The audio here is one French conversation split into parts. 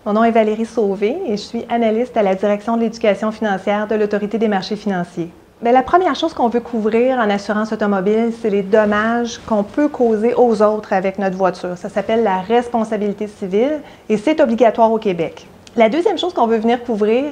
Mon nom est Valérie Sauvé et je suis analyste à la direction de l'éducation financière de l'Autorité des marchés financiers. Bien, la première chose qu'on veut couvrir en assurance automobile, c'est les dommages qu'on peut causer aux autres avec notre voiture. Ça s'appelle la responsabilité civile et c'est obligatoire au Québec. La deuxième chose qu'on veut venir couvrir,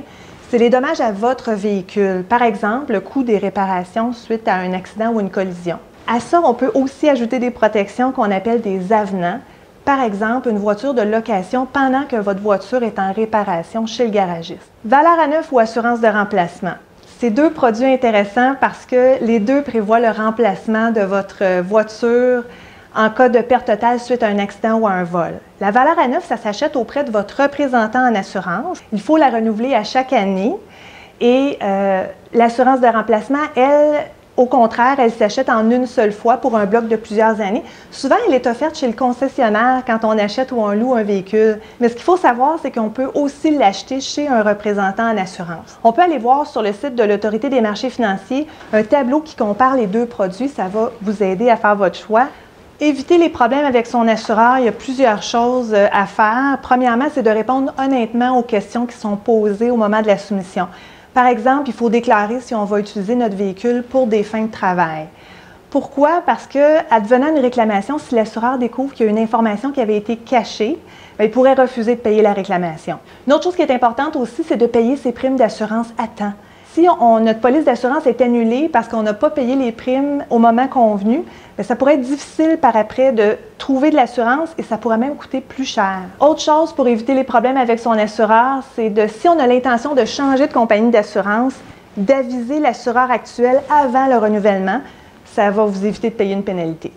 c'est les dommages à votre véhicule. Par exemple, le coût des réparations suite à un accident ou une collision. À ça, on peut aussi ajouter des protections qu'on appelle des avenants. Par exemple, une voiture de location pendant que votre voiture est en réparation chez le garagiste. Valeur à neuf ou assurance de remplacement. C'est deux produits intéressants parce que les deux prévoient le remplacement de votre voiture en cas de perte totale suite à un accident ou à un vol. La valeur à neuf, ça s'achète auprès de votre représentant en assurance. Il faut la renouveler à chaque année et l'assurance de remplacement, elle, au contraire, elle s'achète en une seule fois pour un bloc de plusieurs années. Souvent, elle est offerte chez le concessionnaire quand on achète ou on loue un véhicule. Mais ce qu'il faut savoir, c'est qu'on peut aussi l'acheter chez un représentant en assurance. On peut aller voir sur le site de l'Autorité des marchés financiers un tableau qui compare les deux produits. Ça va vous aider à faire votre choix. Éviter les problèmes avec son assureur, il y a plusieurs choses à faire. Premièrement, c'est de répondre honnêtement aux questions qui sont posées au moment de la soumission. Par exemple, il faut déclarer si on va utiliser notre véhicule pour des fins de travail. Pourquoi? Parce que, advenant une réclamation, si l'assureur découvre qu'il y a une information qui avait été cachée, bien, il pourrait refuser de payer la réclamation. Une autre chose qui est importante aussi, c'est de payer ses primes d'assurance à temps. Si notre police d'assurance est annulée parce qu'on n'a pas payé les primes au moment convenu, bien, ça pourrait être difficile par après de trouver de l'assurance et ça pourrait même coûter plus cher. Autre chose pour éviter les problèmes avec son assureur, c'est si on a l'intention de changer de compagnie d'assurance, d'aviser l'assureur actuel avant le renouvellement. Ça va vous éviter de payer une pénalité.